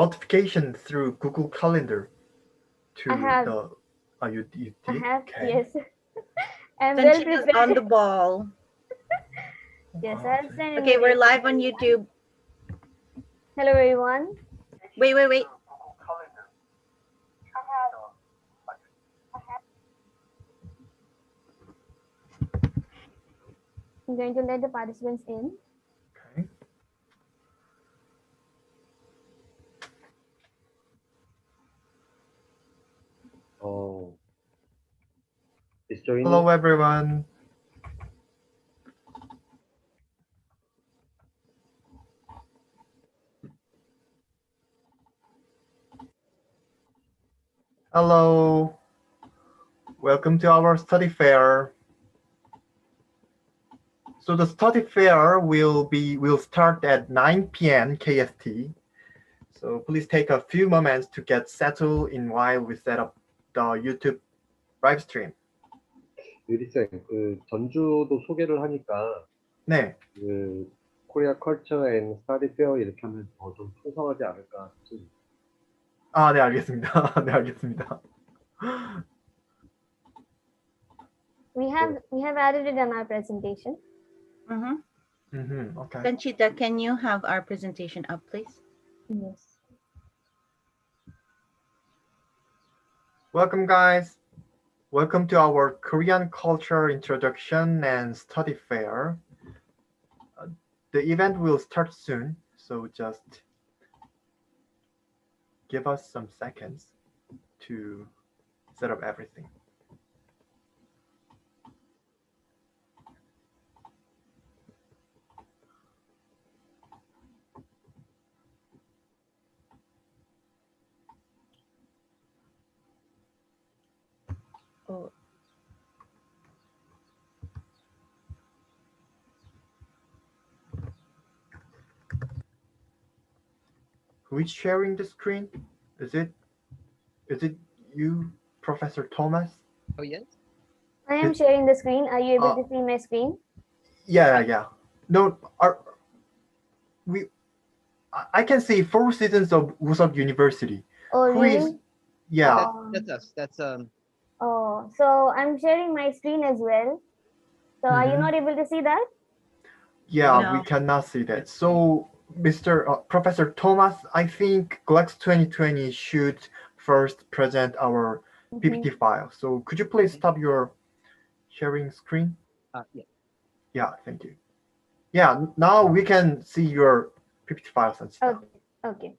notification through Google Calendar to I have. the. You did? I have. Okay. Yes. I'm Then well she is prepared. on the ball. Yes, I'll Okay. send Okay, we're invitation live to on everyone. YouTube. Hello, everyone. Wait. I'm going to let the participants in. Okay. Oh, it's joining. Hello, everyone. Hello. Welcome to our study fair. So the study fair will start at 9 p.m. KST. So please take a few moments to get settled in while we set up the YouTube live stream. 유리쌤, 그 전주도 소개를 하니까 네. 그 코리아 컬처 앤 스타디 페어 이렇게 하면 더 좀 풍성하지 않을까 싶습니다. 아, 네, 알겠습니다. 네, 알겠습니다. We have added it in our presentation. Okay. Conchita, can you have our presentation up, please? Yes. Welcome, guys. Welcome to our Korean Culture Introduction and Study Fair. The event will start soon, so just give us some seconds to set up everything. Oh. Who is sharing the screen? Is it you, Professor Thomas? Oh, yes. I am sharing the screen. Are you able to see my screen? Yeah. No, I can see 4 seasons of Woosuk University. Oh, Who really? is? Yeah. That's us. That's Oh, so I'm sharing my screen as well. So are you not able to see that? Yeah, No. we cannot see that. So, Professor Thomas, I think GLEx 2020 should first present our PPT file. So could you please stop your sharing screen? yeah. Yeah, thank you. Yeah, now we can see your PPT files and stuff. Okay.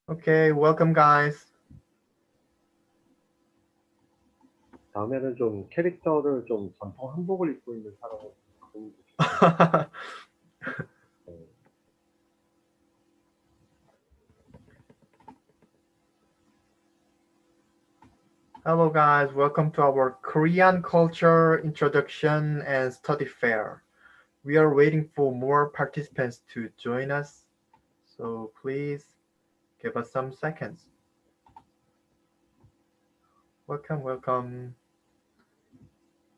Okay, welcome, guys. 다음에는 좀 캐릭터를 좀 전통 한복을 입고 있는 사람을 보는 게 Hello, guys. Welcome to our Korean Culture Introduction and Study Fair. We are waiting for more participants to join us, so please give us some seconds. Welcome.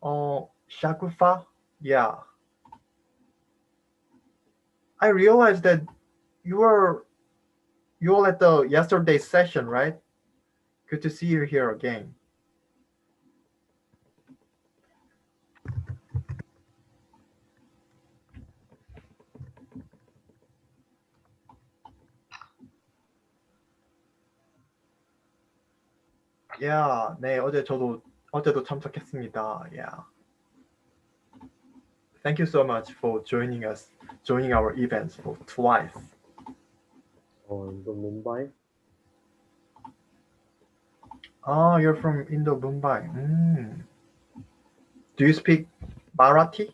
Oh, Shakufa? Yeah. I realized that you all at the yesterday's session, right? Good to see you here again. Yeah, 네, 어제도 참석했습니다. Yeah. Thank you so much for joining our events for twice. 인도 뭄바이? Oh, you're from Indo, Mumbai. Do you speak Marathi?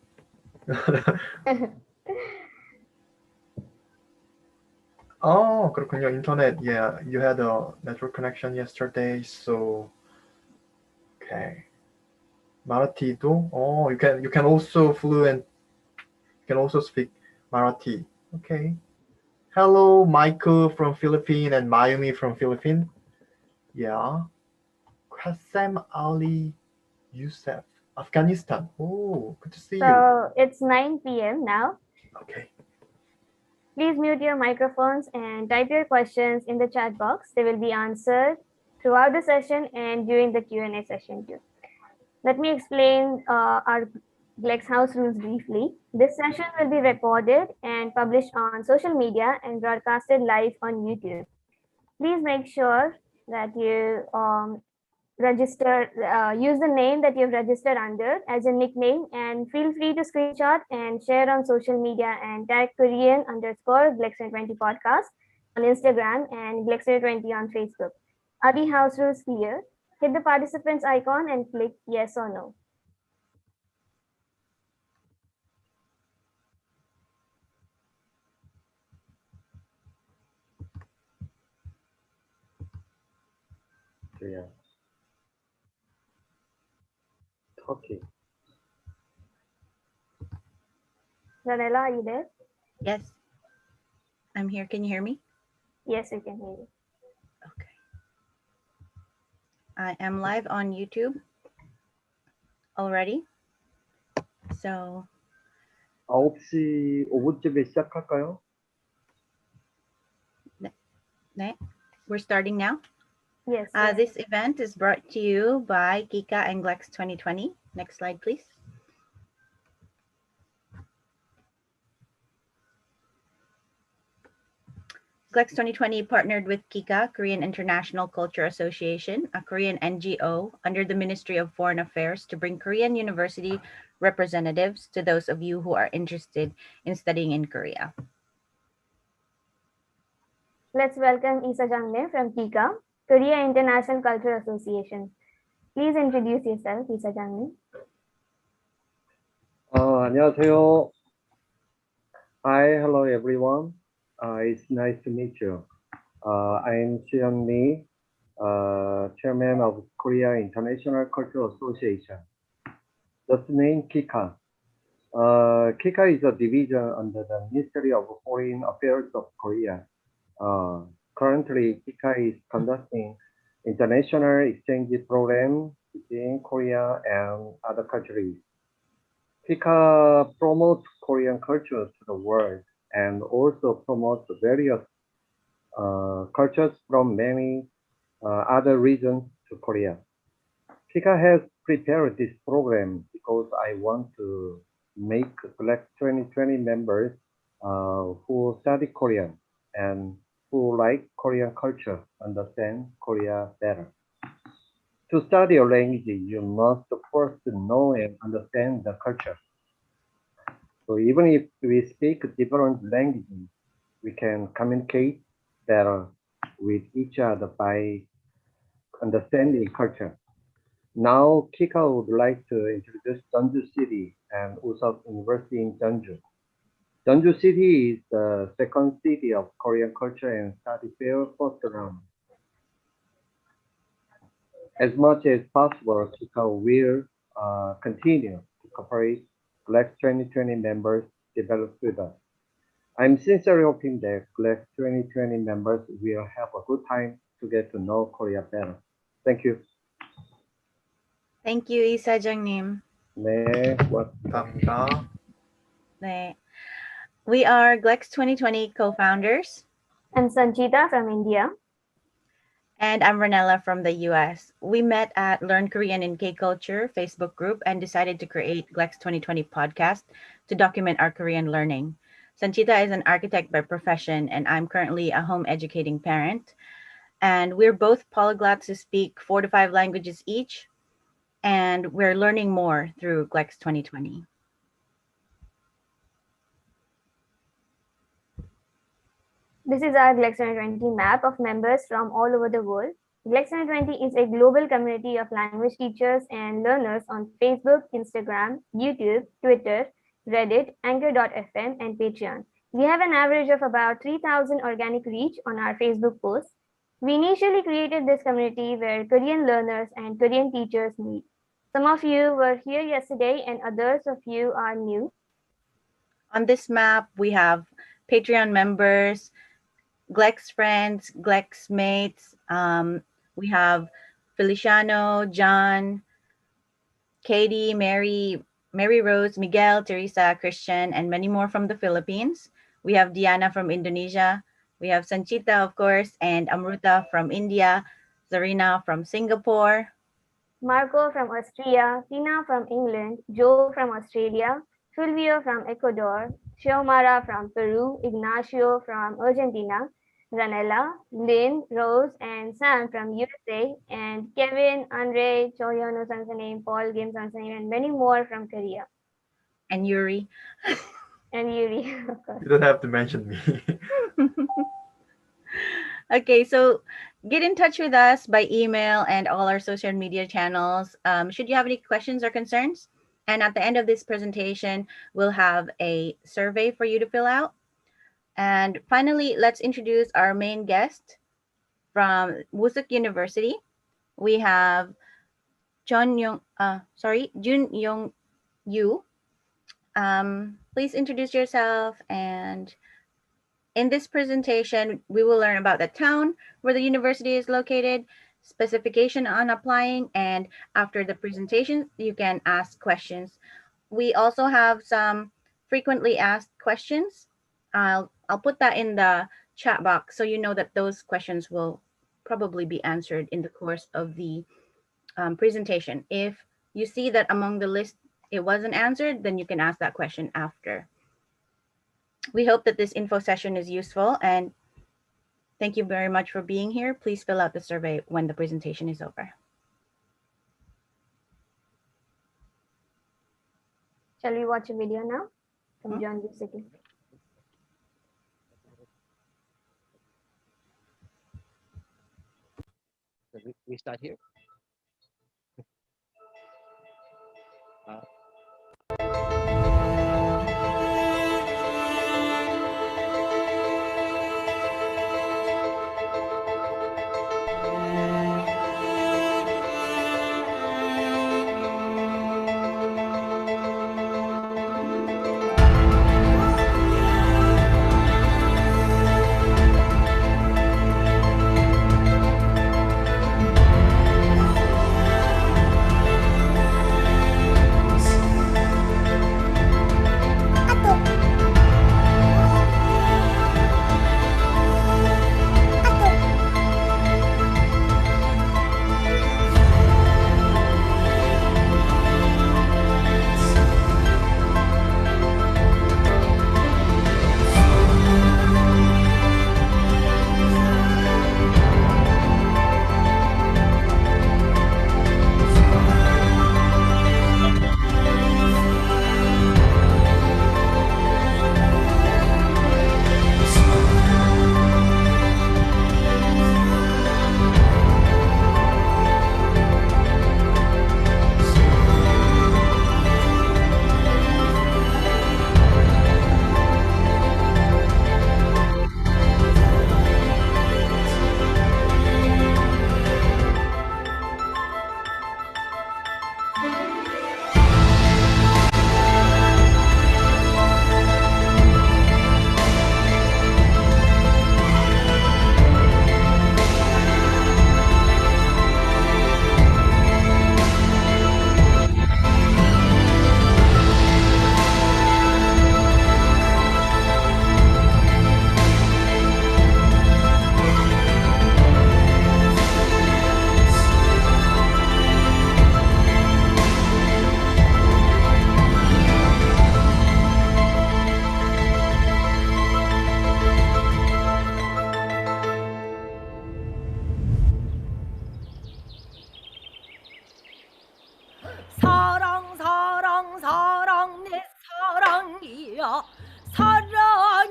Oh, 그렇군요. Internet. Yeah, you had a network connection yesterday, so okay. Marathi-도? Oh, you can also speak Marathi. Okay. Hello, Michael from Philippines and Mayumi from Philippines. Yeah. Qassem Ali Youssef. Afghanistan. Oh, good to see you. So it's 9 p.m. now. Okay. Please mute your microphones and type your questions in the chat box. They will be answered throughout the session and during the Q&A session too. Let me explain our Glex house rules briefly. This session will be recorded and published on social media and broadcasted live on YouTube. Please make sure that you register, use the name that you've registered under as a nickname, and feel free to screenshot and share on social media and tag Korean_Glex2020 podcast on Instagram and Glex2020 on Facebook. Are the house rules clear? Hit the participants icon and click yes or no. Yeah. Turkey. Ranella, are you there? Yes, I'm here. Can you hear me? Yes, we can hear you. Okay. I am live on YouTube already. So 9시 5분쯤에 시작할까요? 네, we're starting now. Yes. This event is brought to you by Kika and GLEx2020. Next slide, please. GLEx2020 partnered with Kika, Korean International Culture Association, a Korean NGO under the Ministry of Foreign Affairs, to bring Korean university representatives to those of you who are interested in studying in Korea. Let's welcome Isa Jangne from Kika, Korea International Culture Association. Please introduce yourself, Isa Jangne. 안녕하세요. Hi, hello everyone. It's nice to meet you. I'm Seon Lee, Chairman of Korea International Culture Association. Just name Kika. Kika is a division under the Ministry of Foreign Affairs of Korea. Currently, Kika is conducting international exchange program between Korea and other countries. Kika promotes Korean culture to the world and also promotes various cultures from many other regions to Korea. Kika has prepared this program because I want to make GLEx2020 members who study Korean and who like Korean culture understand Korea better. To study a language, you must first know and understand the culture. So even if we speak different languages, we can communicate better with each other by understanding culture. Now, Kika would like to introduce Jeonju City and Woosuk University in Jeonju. Jeonju City is the second city of Korean culture and study fair first round. As much as possible, Kika will continue to cooperate GLEx2020 members develop with us. I'm sincerely hoping that GLEx2020 members will have a good time to get to know Korea better. Thank you. Thank you, Isa Jangnim. 네, 감사합니다. 네. We are GLEx2020 co-founders. I'm Sanchita from India. And I'm Ranella from the US. We met at Learn Korean in K-Culture Facebook group and decided to create GLEx2020 podcast to document our Korean learning. Sanchita is an architect by profession, and I'm currently a home educating parent. And we're both polyglots who speak 4 to 5 languages each, and we're learning more through GLEx2020. This is our GLEx2020 map of members from all over the world. GLEx2020 is a global community of language teachers and learners on Facebook, Instagram, YouTube, Twitter, Reddit, Anchor.fm, and Patreon. We have an average of about 3,000 organic reach on our Facebook posts. We initially created this community where Korean learners and Korean teachers meet. Some of you were here yesterday and others of you are new. On this map, we have Patreon members, Glex friends, Glex mates. We have Feliciano, John, Katie, Mary Rose, Miguel, Teresa, Christian, and many more from the Philippines. We have Diana from Indonesia. We have Sanchita, of course, and Amruta from India, Zarina from Singapore. Marco from Austria, Tina from England, Joe from Australia, Fulvio from Ecuador, Xiomara from Peru, Ignacio from Argentina, Ranella, Lynn, Rose, and Sam from USA, and Kevin, Andre, Choyono Sansanim, Paul Game Sansanim, and many more from Korea. And Yuri. And Yuri, of course. You don't have to mention me. Okay, so get in touch with us by email and all our social media channels. Should you have any questions or concerns? And at the end of this presentation, we'll have a survey for you to fill out. And finally, let's introduce our main guest from Woosuk University. We have Jun Young Yu. Please introduce yourself. And in this presentation, we will learn about the town where the university is located, specification on applying, and after the presentation, you can ask questions. We also have some frequently asked questions. I'll put that in the chat box so you know that those questions will probably be answered in the course of the presentation. If you see that among the list it wasn't answered, then you can ask that question after. We hope that this info session is useful, and thank you very much for being here. Please fill out the survey when the presentation is over. Shall we watch a video now from John Woosuk? We start here.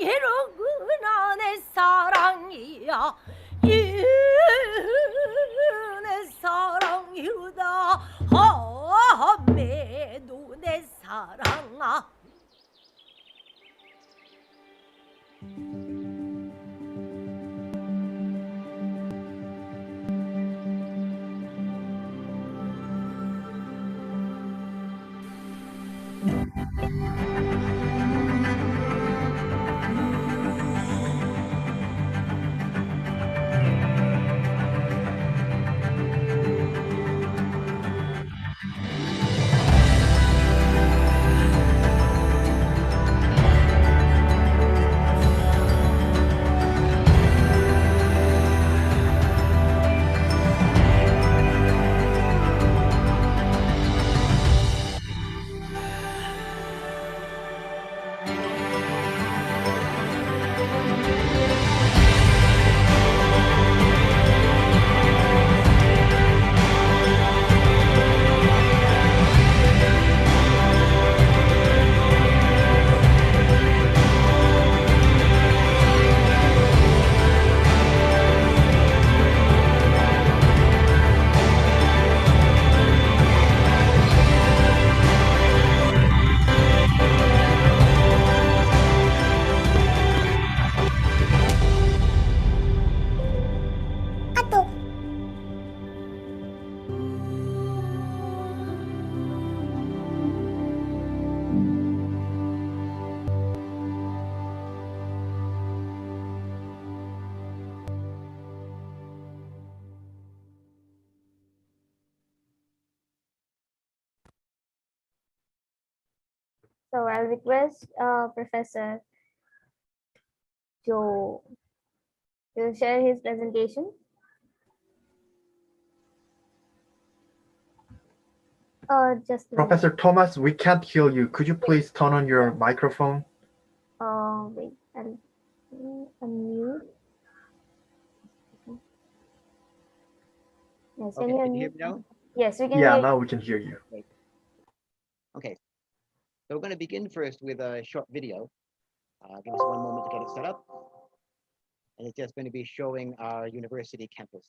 사랑이로구나 내 사랑이야 내 사랑이로다 매도 내 사랑아 So I'll request Professor Joe to share his presentation. Just a minute. Professor Thomas, we can't hear you. Could you please turn on your microphone? Wait, I'll unmute. Yes, Okay, can you can you hear unmute? me now? Yes, we can Yeah, hear now we can hear you. Okay, so we're going to begin first with a short video. Give us one moment to get it set up. And it's just going to be showing our university campus.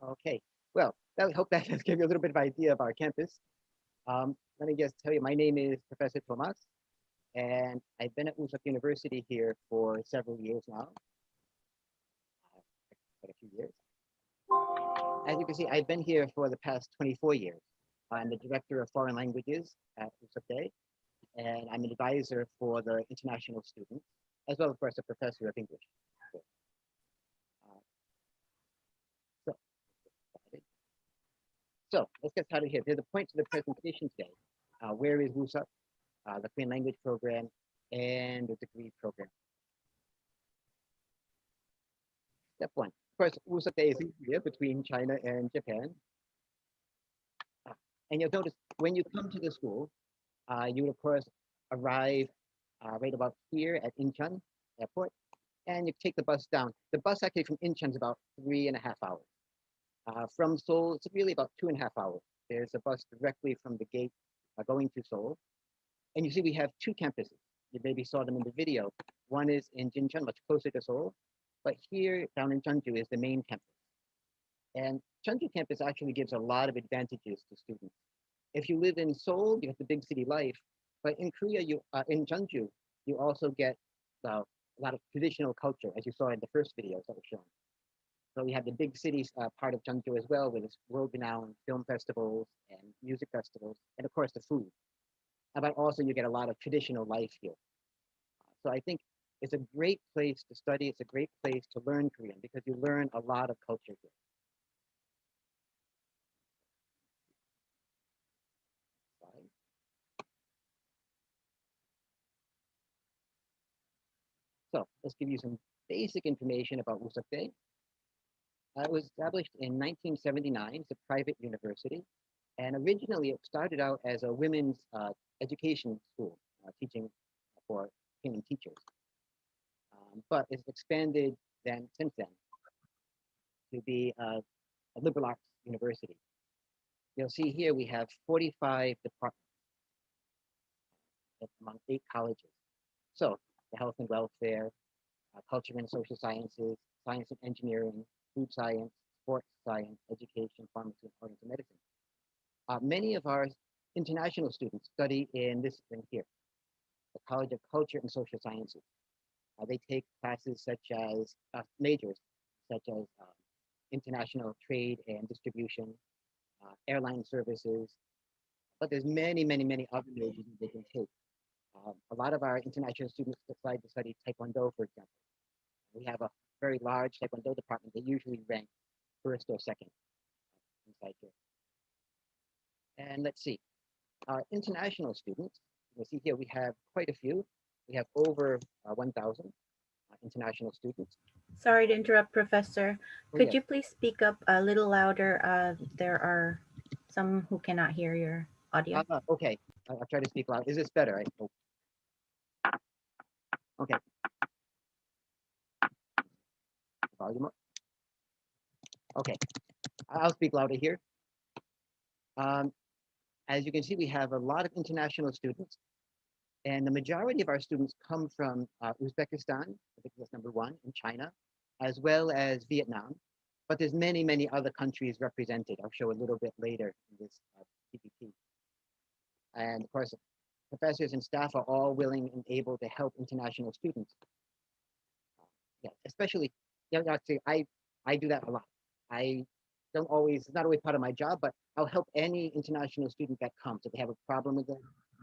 Okay, well, I hope that just gave you a little bit of idea of our campus. Let me just tell you, my name is Professor Tomas, and I've been at Woosuk University here for several years now, quite a few years. As you can see, I've been here for the past 24 years. I'm the Director of Foreign Languages at Woosuk, and I'm an advisor for the international students, as well as, of course, a professor of English. So, so let's get started here. There's the points of the presentation today. Where is Woosuk, the Korean language program, and the degree program. Step one. Of course, Woosuk is here between China and Japan. And you'll notice when you come to the school, you will, of course, arrive right about here at Incheon Airport, and you take the bus down. The bus actually from Incheon is about 3.5 hours. From Seoul, it's really about 2.5 hours. There's a bus directly from the gate going to Seoul. And you see we have two campuses. You maybe saw them in the video. One is in Jincheon, much closer to Seoul, but here down in Jeonju is the main campus. And Jeonju campus actually gives a lot of advantages to students. If you live in Seoul, you have the big city life, but in Korea, in Jeonju, you also get a lot of traditional culture, as you saw in the first videos that were shown. So we have the big cities part of Jeonju as well, with its world-renowned film festivals and music festivals, and of course the food. But also you get a lot of traditional life here. So I think it's a great place to study. It's a great place to learn Korean because you learn a lot of culture here. So let's give you some basic information about Woosuk. It was established in 1979. It's a private university. And originally it started out as a women's education school, teaching for training teachers. But it's expanded since then to be a liberal arts university. You'll see here we have 45 departments among 8 colleges. So the health and welfare, culture and social sciences, science and engineering, food science, sports science, education, pharmacy, and oriental medicine. Many of our international students study in this discipline here. the College of Culture and Social Sciences. They take classes such as majors, such as international trade and distribution, airline services, but there's many other majors that they can take. A lot of our international students decide to study Taekwondo, for example. We have a very large Taekwondo department. They usually rank first or second inside here. And let's see, our international students, you see here we have quite a few. We have over 1,000 international students. Sorry to interrupt, Professor. Oh, Could yes. you please speak up a little louder? There are some who cannot hear your audio. Okay, I'll try to speak loud. Is this better? I hope. Okay. Volume up. Okay, I'll speak louder here. As you can see, we have a lot of international students, and the majority of our students come from Uzbekistan, I think that's number one, in China, as well as Vietnam. But there's many other countries represented. I'll show a little bit later in this PPT. And of course, professors and staff are all willing and able to help international students. Yeah, especially, you know, actually, I do that a lot. I don't always, it's not always part of my job, but I'll help any international student that comes. If they have a problem with their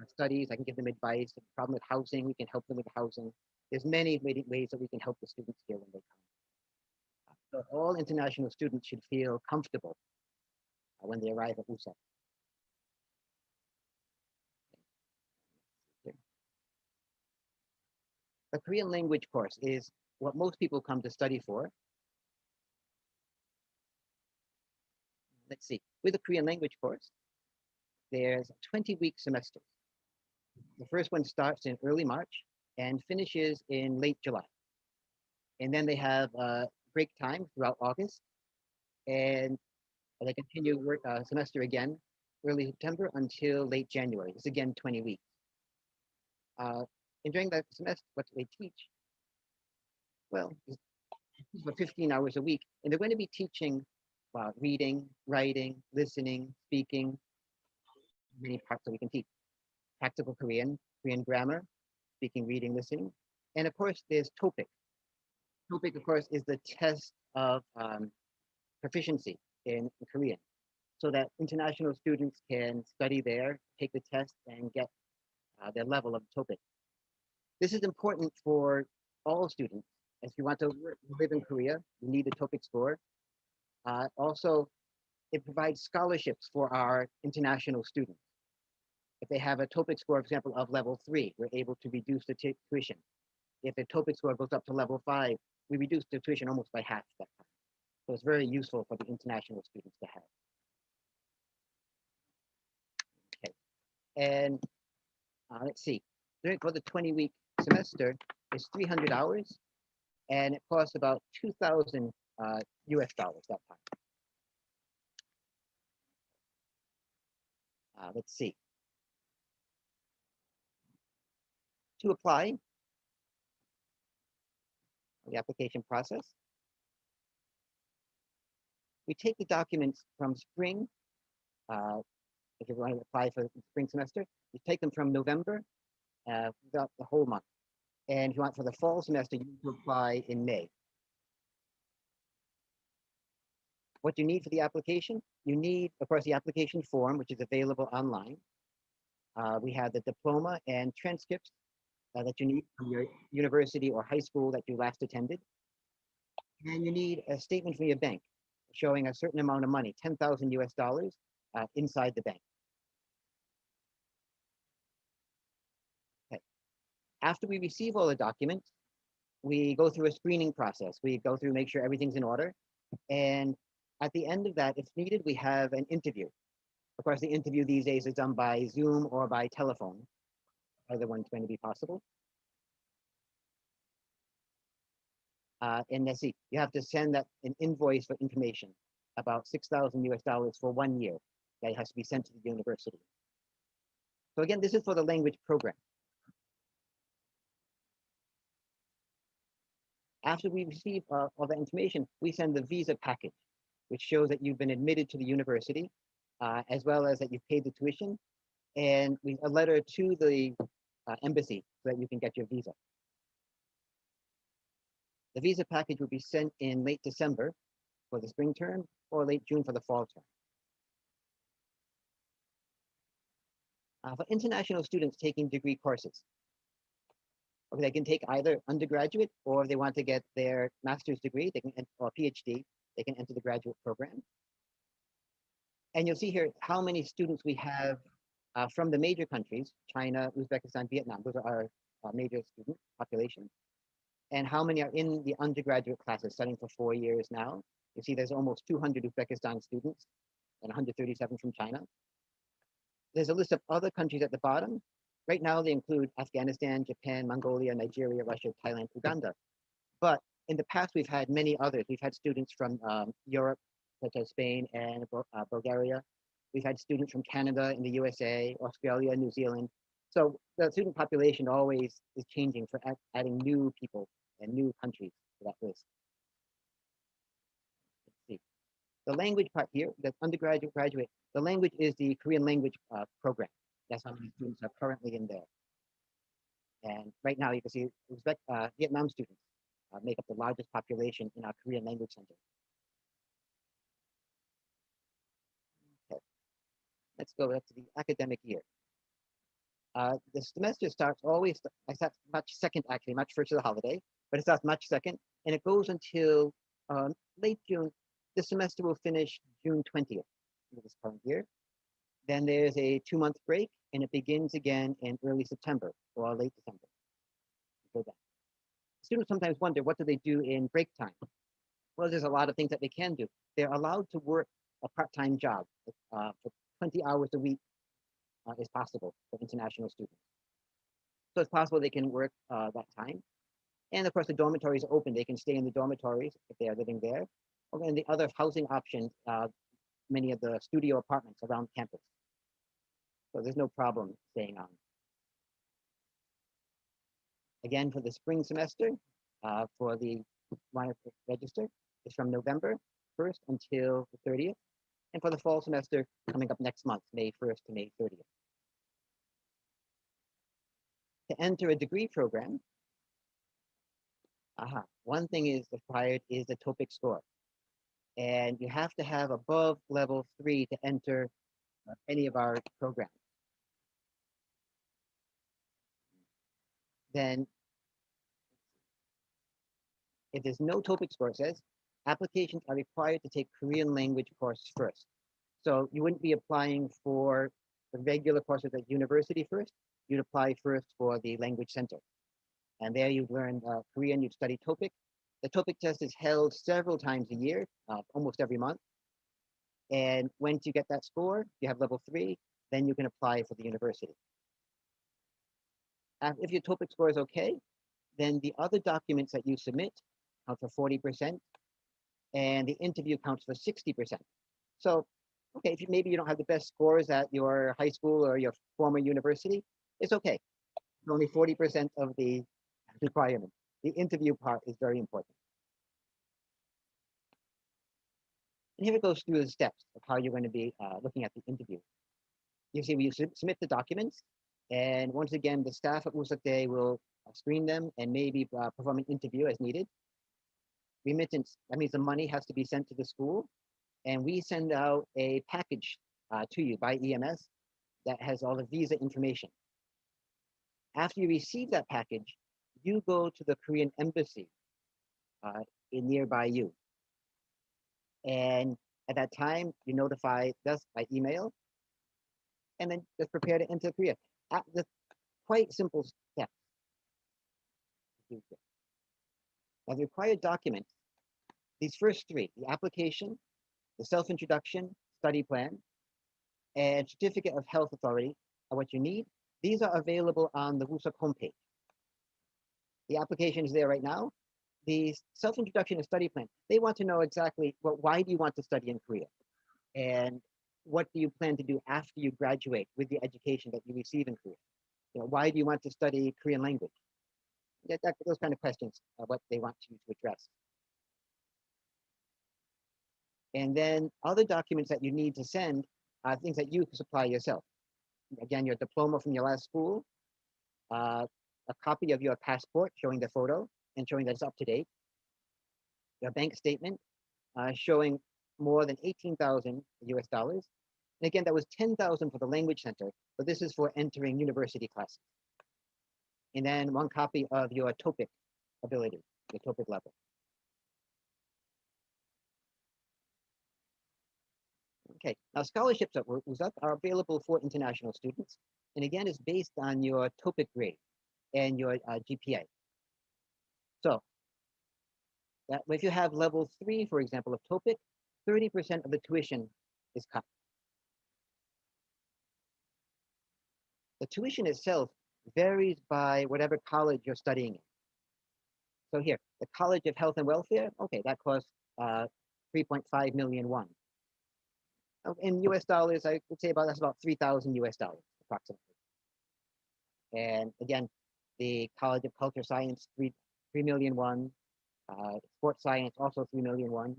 studies, I can give them advice. If a problem with housing, we can help them with housing. There's many ways that we can help the students here when they come. So all international students should feel comfortable when they arrive at Woosuk. The Korean language course is what most people come to study for. Let's see, with the Korean language course, there's a 20-week semester. The first one starts in early March and finishes in late July. And then they have a break time throughout August, and they continue work semester again, early September until late January. It's again 20 weeks. And during that semester, what do they teach? Well, it's for 15 hours a week, and they're going to be teaching reading, writing, listening, speaking, many parts that we can teach. Practical Korean, Korean grammar, speaking, reading, listening. And of course, there's TOPIK. TOPIK, of course, is the test of proficiency in Korean, so that international students can study there, take the test, and get their level of TOPIK. This is important for all students. If you want to live in Korea, you need the TOPIK score. Also, it provides scholarships for our international students. If they have a TOPIK score, for example, of level 3, we're able to reduce the tuition. If the TOPIK score goes up to level 5, we reduce the tuition almost by half that time. So it's very useful for the international students to have. Okay, and let's see, for the 20-week semester, it's 300 hours, and it costs about 2,000 US dollars that time. Let's see. To apply, the application process, we take the documents from spring. If you want to apply for the spring semester, you take them from November, the whole month. And if you want for the fall semester, you need to apply in May. What you need for the application, you need, of course, the application form, which is available online. We have the diploma and transcripts that you need from your university or high school that you last attended. And you need a statement from your bank showing a certain amount of money, 10,000 US dollars inside the bank. Okay. After we receive all the documents, we go through a screening process. We go through, make sure everything's in order. And at the end of that, if needed, we have an interview. Of course, the interview these days is done by Zoom or by telephone. Either one's going to be possible. And let's see, you have to send that an invoice for information, about 6,000 US dollars for 1 year. That has to be sent to the university. So again, this is for the language program. After we receive all that information, we send the visa package, which shows that you've been admitted to the university, as well as that you've paid the tuition, and a letter to the embassy so that you can get your visa. The visa package will be sent in late December for the spring term or late June for the fall term. For international students taking degree courses, okay, they can take either undergraduate, or if they want to get their master's degree, they can, or PhD, they can enter the graduate program. And you'll see here how many students we have from the major countries: China, Uzbekistan, Vietnam. Those are our major student population. And how many are in the undergraduate classes studying for 4 years now. You see there's almost 200 Uzbekistan students and 137 from China. There's a list of other countries at the bottom. Right now, they include Afghanistan, Japan, Mongolia, Nigeria, Russia, Thailand, Uganda. But in the past, we've had many others. We've had students from Europe, such as Spain and Bulgaria. We've had students from Canada and the USA, Australia, New Zealand. So the student population always is changing for adding new people and new countries to that list. Let's see. The language part here, the undergraduate, graduate, the language is the Korean language program. That's how many students are currently in there. And right now, you can see Vietnam students make up the largest population in our Korean language center. Okay. Let's go back to the academic year. The semester starts always, starts March 2nd, actually, March 1st of the holiday, but it starts March 2nd, and it goes until late June. The semester will finish June 20th of this current year. Then there's a 2-month break, and it begins again in early September or late December. Students sometimes wonder, what do they do in break time? Well, there's a lot of things that they can do. They're allowed to work a part-time job for 20 hours a week is possible for international students. So it's possible they can work that time. And of course, the dormitories are open. They can stay in the dormitories if they are living there. And the other housing options, many of the studio apartments around campus. So there's no problem staying on. Again, for the spring semester, for the want to register, is from November 1st until the 30th. And for the fall semester, coming up next month, May 1st to May 30th. To enter a degree program, one thing is required is the TOPIK score. And you have to have above level 3 to enter any of our programs. Then, if there's no TOPIK score, it says applications are required to take Korean language courses first. So you wouldn't be applying for the regular courses at university first. You'd apply first for the language center. And there you'd learn Korean, you'd study TOPIK. The TOPIK test is held several times a year, almost every month. And once you get that score, you have level 3, then you can apply for the university. If your TOPIK score is okay, then the other documents that you submit count for 40%, and the interview counts for 60%. So, okay, if maybe you don't have the best scores at your high school or your former university, it's okay. It's only 40% of the requirement. The interview part is very important. And here it goes through the steps of how you're going to be looking at the interview. You see, we submit the documents, and once again, the staff at Woosuk Day will screen them and maybe perform an interview as needed. Remittance, that means the money has to be sent to the school, and we send out a package to you by EMS that has all the visa information. After you receive that package, you go to the Korean embassy in nearby you. And at that time, you notify us by email, and then just prepare to enter Korea. The quite simple steps. Now, the required documents, these first 3, the application, the self-introduction, study plan, and certificate of health authority are what you need. These are available on the Woosuk homepage. The application is there right now. The self-introduction and study plan, they want to know exactly, well, why do you want to study in Korea? And what do you plan to do after you graduate with the education that you receive in Korea? Why do you want to study Korean language? Those kind of questions are what they want you to address. And then other documents that you need to send are things that you can supply yourself. Again, your diploma from your last school, a copy of your passport showing the photo and showing that it's up to date, your bank statement showing more than 18,000 US dollars. And again, that was 10,000 for the language center, but this is for entering university classes. And then one copy of your TOPIK ability, your TOPIK level. Okay, now scholarships at Woosuk are available for international students. And again, it's based on your TOPIK grade and your GPA. So that if you have level 3, for example, of TOPIK, 30% of the tuition is cut. The tuition itself varies by whatever college you're studying in. So here, the College of Health and Welfare, okay, that costs 3.5 million won. In US dollars, I would say that's about 3,000 US dollars approximately. And again, the College of Culture Science, 3 million won. Sports Science, also 3 million won.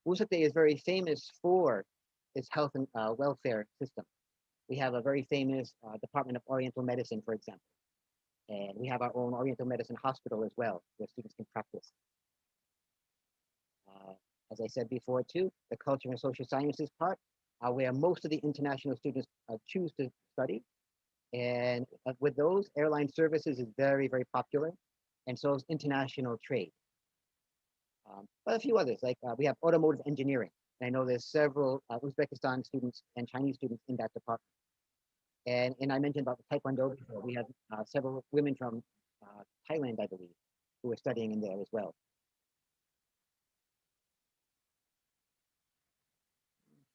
Woosuk is very famous for its health and welfare system. We have a very famous Department of Oriental Medicine, for example. And we have our own Oriental Medicine hospital as well, where students can practice. As I said before too, the Culture and Social Sciences part, where most of the international students choose to study. And with those, airline services is very, very popular. And so is international trade. But a few others, like we have automotive engineering. And I know there's several Uzbekistan students and Chinese students in that department. And I mentioned about the Taekwondo before. We have several women from Thailand, I believe, who are studying in there as well.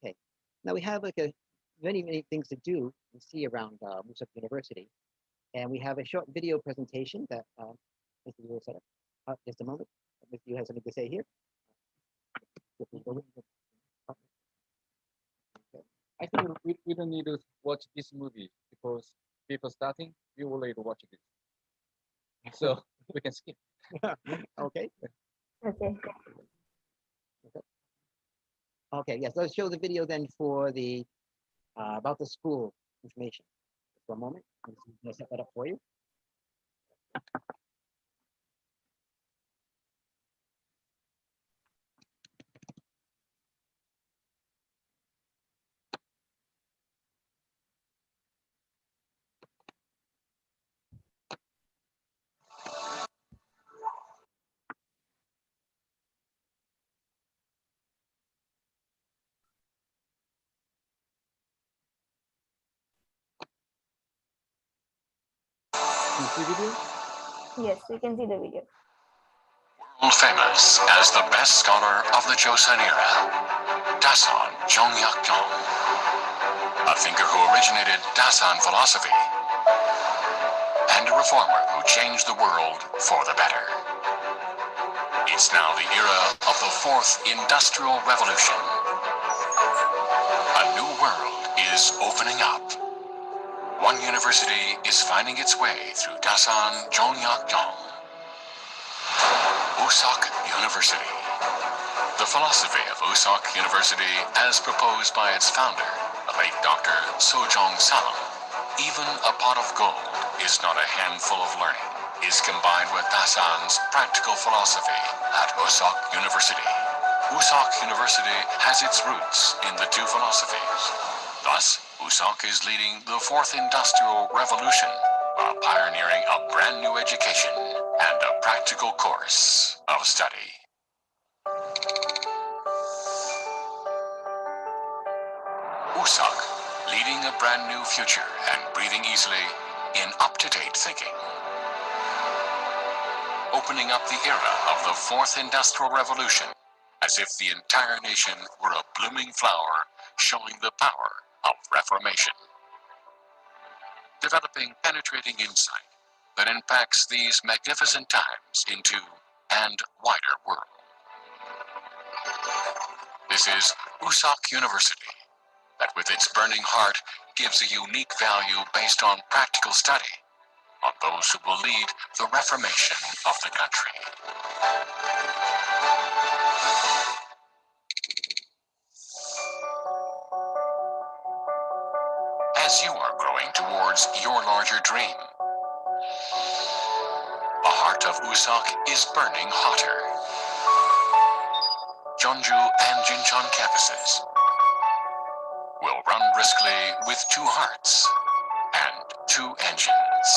Okay, now we have like many things to do and see around Woosuk University. And we have a short video presentation that Mr. Yu will set up. Just a moment. Mr. Yu has something to say here. I think we don't need to watch this movie because people starting, we already watch this. So we can skip. Okay. Okay. Okay, yes, let's show the video then for the about the school information. Just for a moment. I'm just gonna set that up for you. Can you see the video? Yes, we can see the video. World famous as the best scholar of the Joseon era, Dasan Jonghyakdong, a thinker who originated Dasan philosophy, and a reformer who changed the world for the better. It's now the era of the fourth industrial revolution. A new world is opening up. One university is finding its way through Dasan Jonghyakdong. Woosuk University. The philosophy of Woosuk University, as proposed by its founder, the late Dr. Sojong Sam, even a pot of gold is not a handful of learning, is combined with Dasan's practical philosophy at Woosuk University. Woosuk University has its roots in the two philosophies. Thus, Woosuk is leading the fourth industrial revolution while pioneering a brand new education and a practical course of study. Woosuk, leading a brand new future and breathing easily in up-to-date thinking. Opening up the era of the fourth industrial revolution as if the entire nation were a blooming flower showing the power of reformation. Developing penetrating insight that impacts these magnificent times into and wider world. This is Woosuk University, that with its burning heart gives a unique value based on practical study on those who will lead the reformation of the country. As you are growing towards your larger dream, heart of Woosuk is burning hotter. Jeonju and Jincheon campuses will run briskly with 2 hearts and 2 engines.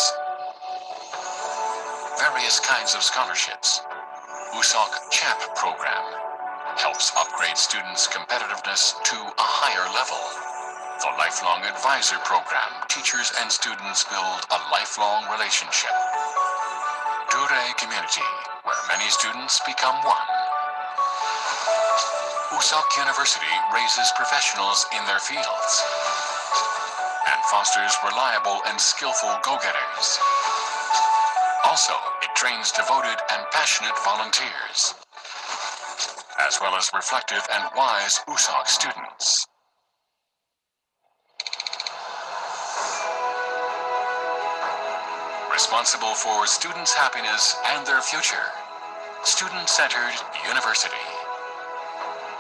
Various kinds of scholarships. Woosuk Champ program helps upgrade students' competitiveness to a higher level. The Lifelong Advisor program, teachers and students build a lifelong relationship. Dure community, where many students become one. Woosuk University raises professionals in their fields and fosters reliable and skillful go-getters. Also, it trains devoted and passionate volunteers, as well as reflective and wise Woosuk students. Responsible for students' happiness and their future. Student-centered university.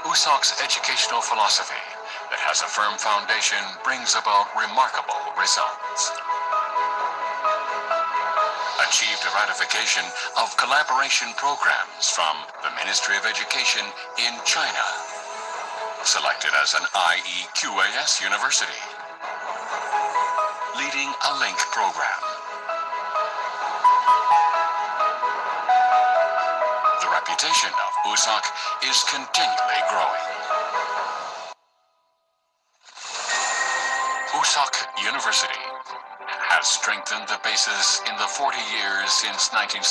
Woosuk's educational philosophy that has a firm foundation brings about remarkable results. Achieved a ratification of collaboration programs from the Ministry of Education in China. Selected as an IEQAS university. Leading a link program. The reputation of Woosuk is continually growing. Woosuk University has strengthened the basis in the 40 years since 1979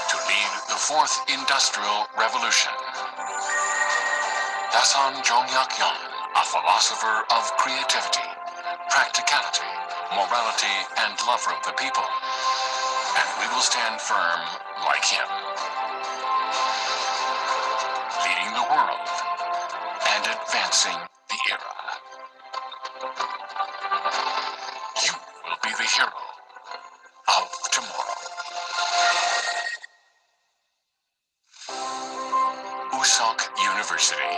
to lead the 4th Industrial Revolution. Dasan Jongyak-yeon, a philosopher of creativity, practicality, morality, and lover of the people. And we will stand firm like him, leading the world and advancing the era. You will be the hero of tomorrow. Woosuk University.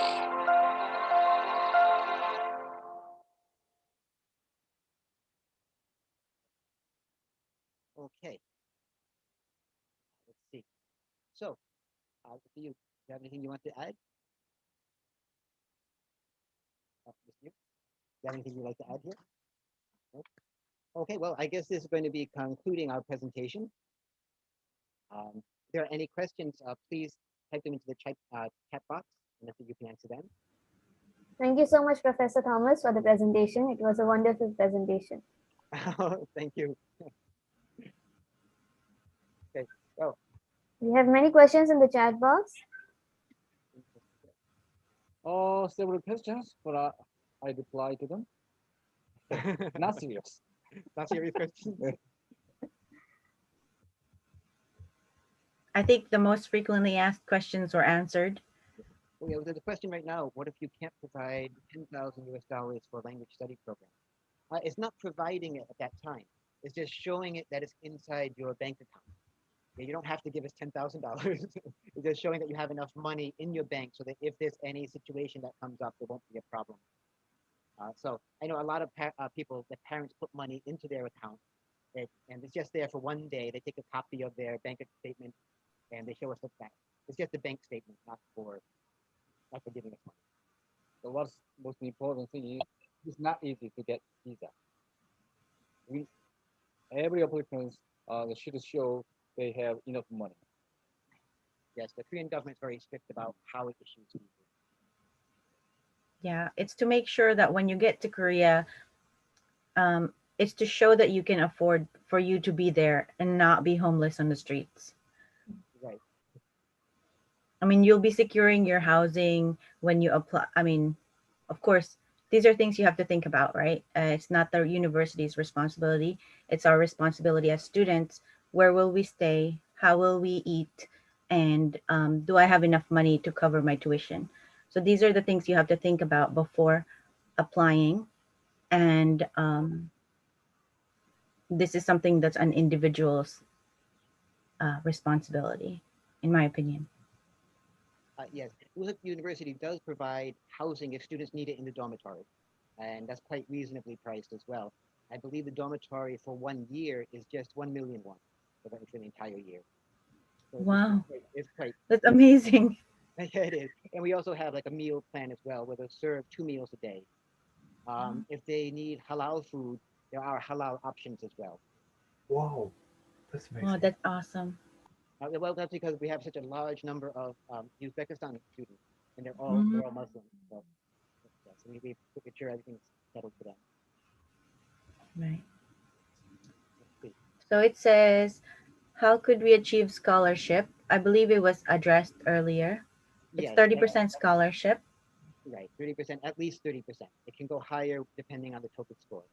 Okay. Let's see. So, do you have anything you want to add? Just you? Do you have anything you'd like to add here? No? Okay, well, I guess this is going to be concluding our presentation. If there are any questions, please type them into the chat box, and I think you can answer them. Thank you so much, Professor Thomas, for the presentation. It was a wonderful presentation. Thank you. Okay, so We have many questions in the chat box. Several questions, but I reply to them. Not serious. not serious questions. I think the most frequently asked questions were answered. Well, yeah, there's a question right now. What if you can't provide $10,000 for a language study program? It's not providing it at that time. It's just showing it that it's inside your bank account. Yeah, you don't have to give us $10,000. It's just showing that you have enough money in your bank so that if there's any situation that comes up, there won't be a problem. So I know a lot of people, that parents put money into their account, and it's just there for one day. They take a copy of their bank statement and they show us the back. It's just a bank statement, not for giving us money. So what's most important thing is it's not easy to get visa. Every applicant should show they have enough money. Yes, the Korean government is very strict about how it issues visas. Yeah, it's to make sure that when you get to Korea, it's to show that you can afford for you to be there and not be homeless on the streets. Right. I mean, you'll be securing your housing when you apply. I mean, of course, these are things you have to think about, right? It's not the university's responsibility. It's our responsibility as students. Where will we stay? How will we eat? And do I have enough money to cover my tuition? So these are the things you have to think about before applying. And this is something that's an individual's responsibility, in my opinion. Yes, Woosuk University does provide housing if students need it in the dormitory, and that's quite reasonably priced as well. I believe the dormitory for 1 year is just 1 million won for the entire year. So Wow, it's quite that's amazing. yeah, it is. And we also have like a meal plan as well, where they'll serve 2 meals a day. If they need halal food, there are halal options as well. Wow, that's Oh, amazing. that's awesome. Well, that's because we have such a large number of Uzbekistani students, and Mm, they're all Muslims. So, yeah, so we make sure everything's settled for them. right. Let's see. So it says, how could we achieve scholarship? I believe it was addressed earlier. It's Yes, 30% scholarship. right. 30%, at least 30%. It can go higher depending on the TOEFL score.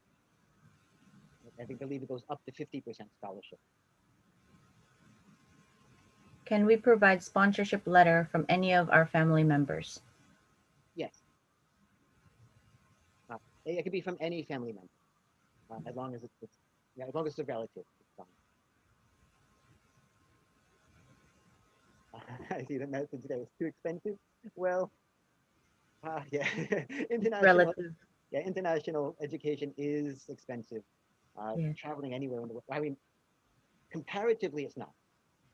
Believe it goes up to 50% scholarship. Can we provide sponsorship letter from any of our family members? Yes, it could be from any family member, as long as it's yeah, as long as it's a relative, it's fine. I see the message there is too expensive. Well, yeah, international Relative. yeah, international education is expensive. Yes. Traveling anywhere in the world. I mean, comparatively, it's not.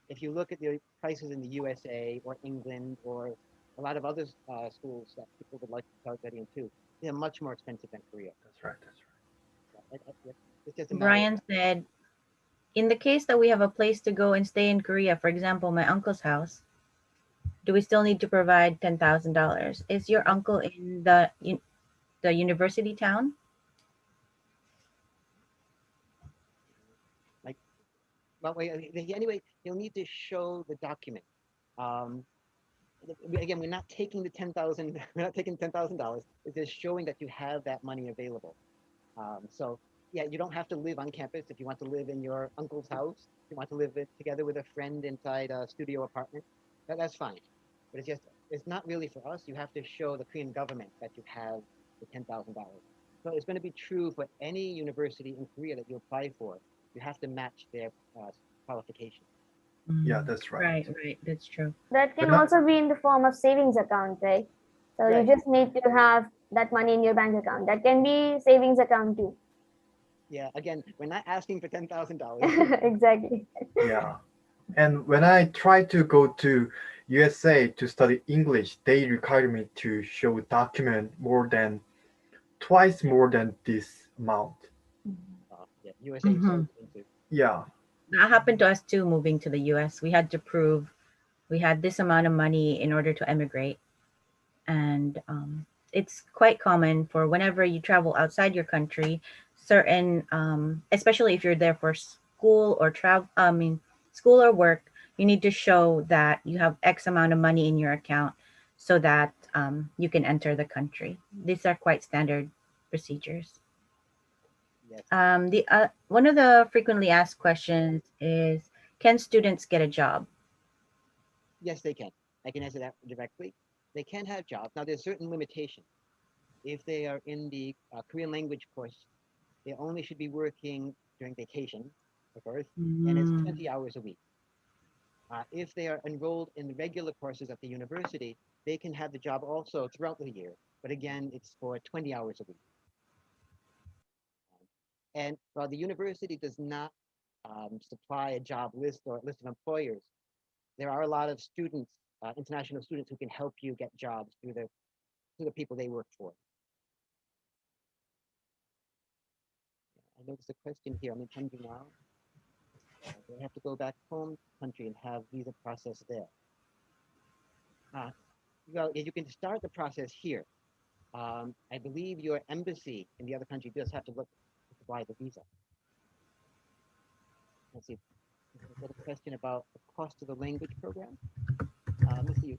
If you look at the prices in the USA or England or a lot of other schools that people would like to start studying too, they're much more expensive than Korea. That's right. That's It's just a matter of Brian said, in the case that we have a place to go and stay in Korea, for example, my uncle's house, do we still need to provide $10,000? Is your uncle in the university town? like. Well, anyway, you'll need to show the document. Um, Again, we're not taking the 10,000. We're not taking $10,000. It's just showing that you have that money available. So yeah, you don't have to live on campus if you want to live in your uncle's house. If you want to live together with a friend inside a studio apartment, that's fine. But it's not really for us. You have to show the Korean government that you have the $10,000. So it's going to be true for any university in Korea that you apply for. You have to match their qualification. Yeah, that's right. Right, right. That's true. That can When I, also be in the form of savings account, right? So you Right. just need to have that money in your bank account. That can be savings account too. Yeah. Again, we're not asking for $10,000. Exactly. yeah, and when I try to go to USA to study English, they require me to show document more than twice more than this amount. Yeah. USA is so Hmm. expensive. Yeah, That happened to us too, moving to the US. We had to prove we had this amount of money in order to emigrate. And it's quite common for whenever you travel outside your country, certain, especially if you're there for school or travel, school or work, you need to show that you have X amount of money in your account so that you can enter the country. These are quite standard procedures. Yes. The one of the frequently asked questions is, can students get a job? Yes, they can. I can answer that directly. They can have jobs. Now, there's certain limitations. If they are in the Korean language course, they only should be working during vacation, of course, and it's Mm, 20 hours a week. If they are enrolled in the regular courses at the university, they can have the job also throughout the year. But again, it's for 20 hours a week. And while the university does not supply a job list or a list of employers, there are a lot of students, international students, who can help you get jobs through the people they work for. I noticed a question here. I'm in Chengdu now. They have to go back home country and have visa process there. Well, you can start the process here. I believe your embassy in the other country does have to look to provide the visa. Let's see. There's a question about the cost of the language program. Let's see.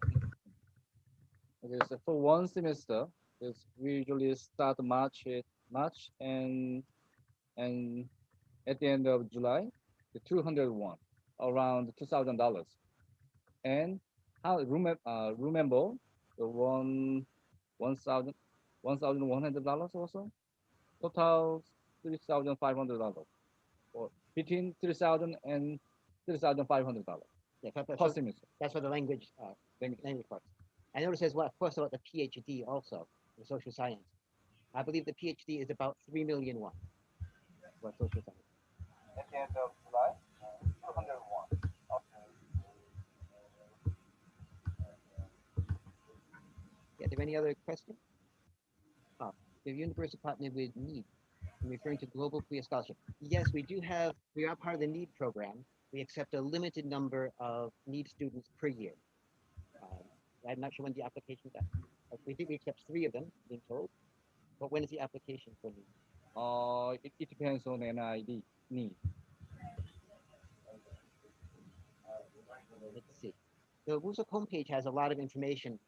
Okay, so for one semester, we usually start March and at the end of July, the 201, around $2,000. And how remember the $1,100 also, total $3,500, or between 3,000 and $3,500 Yeah, per semester. that's for the language course. I noticed as well, of course, about the PhD also in social science. I believe the PhD is about 3 million won. for social science. At the end of July, 201. Okay. Yeah, are there any other questions? Oh, the universal partner with NEED. I'm referring to Global Korea Scholarship. Yes, we are part of the NEED program. We accept a limited number of NEED students per year. I'm not sure when the application is. We think we accept 3 of them, being told. But when is the application for NEED? It depends on NID need. Let's see. The Woosuk homepage has a lot of information,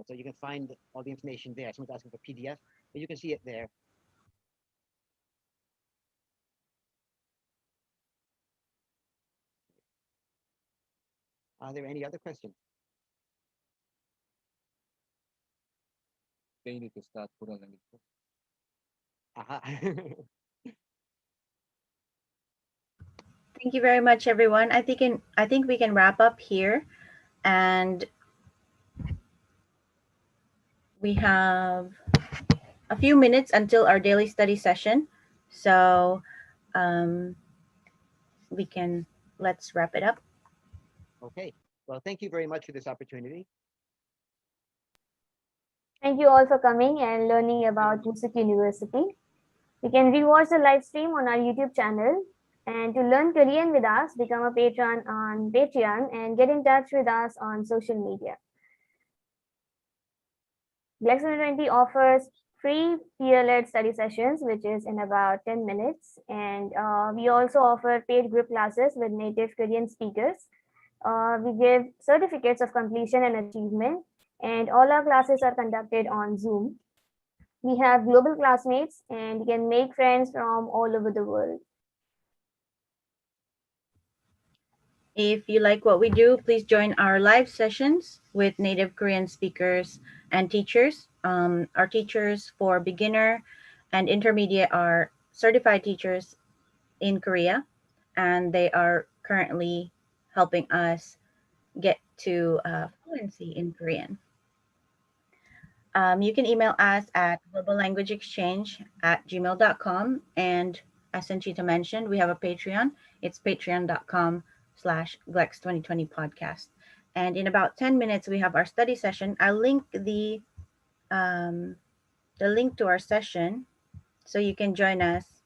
so you can find all the information there. Someone's asking for PDF, but you can see it there. Are there any other questions? They need to start foreign language course. Thank you very much, everyone. I think we can wrap up here, and we have a few minutes until our daily study session, so let's wrap it up. Okay. Well, thank you very much for this opportunity. Thank you all for coming and learning about Woosuk University. You can rewatch the live stream on our YouTube channel. And to learn Korean with us, become a patron on Patreon and get in touch with us on social media. GLEx2020 offers free peer-led study sessions, which is in about 10 minutes. And we also offer paid group classes with native Korean speakers. We give certificates of completion and achievement, and all our classes are conducted on Zoom. We have global classmates, and you can make friends from all over the world. If you like what we do, please join our live sessions with native Korean speakers and teachers. Our teachers for beginner and intermediate are certified teachers in Korea, and they are currently helping us get to fluency in Korean. You can email us at globallanguageexchange@gmail.com, and as Sanchita mentioned, we have a Patreon. It's patreon.com/Glex2020 podcast. And in about 10 minutes, we have our study session. I'll link the link to our session so you can join us.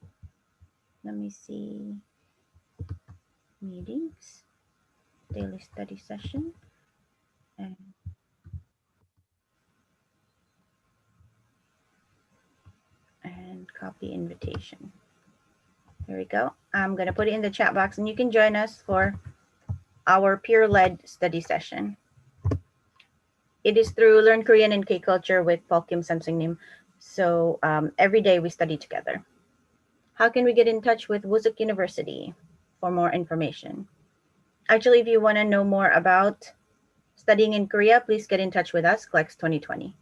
Let me see. Meetings, daily study session, and copy invitation. There we go. I'm going to put it in the chat box, and you can join us for our peer-led study session. It is through Learn Korean and K-Culture with Paul Kim Samsung Nim. So every day we study together. How can we get in touch with Woosuk University for more information? Actually, if you want to know more about studying in Korea, please get in touch with us, GLEx2020.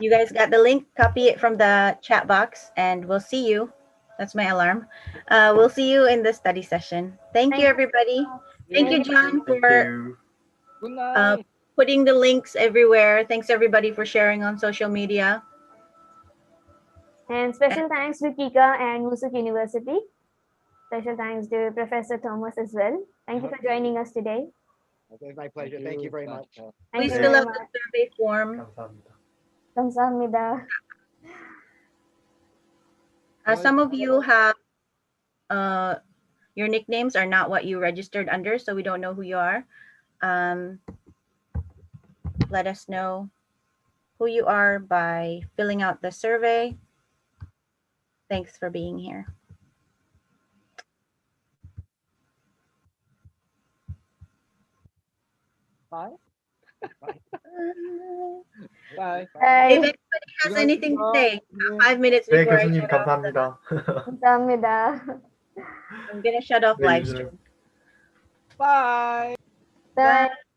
You guys got the link? Copy it from the chat box, and we'll see you. That's my alarm. We'll see you in the study session. Thank you, everybody. Thank you, John, for Good night. putting the links everywhere. Thanks, everybody, for sharing on social media. And special thanks to Kika and Woosuk University. Special thanks to Professor Thomas as well. Thank you for joining us today. It's my pleasure. Thank you very much. Please fill out the survey form. 감사합니다. Some of you have your nicknames are not what you registered under, so we don't know who you are. Let us know who you are by filling out the survey. Thanks for being here. Bye. Bye. Bye. If anybody has anything to say, 5 minutes 네, before I 교수님 shut off. 감사합니다. 감사합니다. I'm gonna shut off 네, live 교수님. stream. Bye. Bye.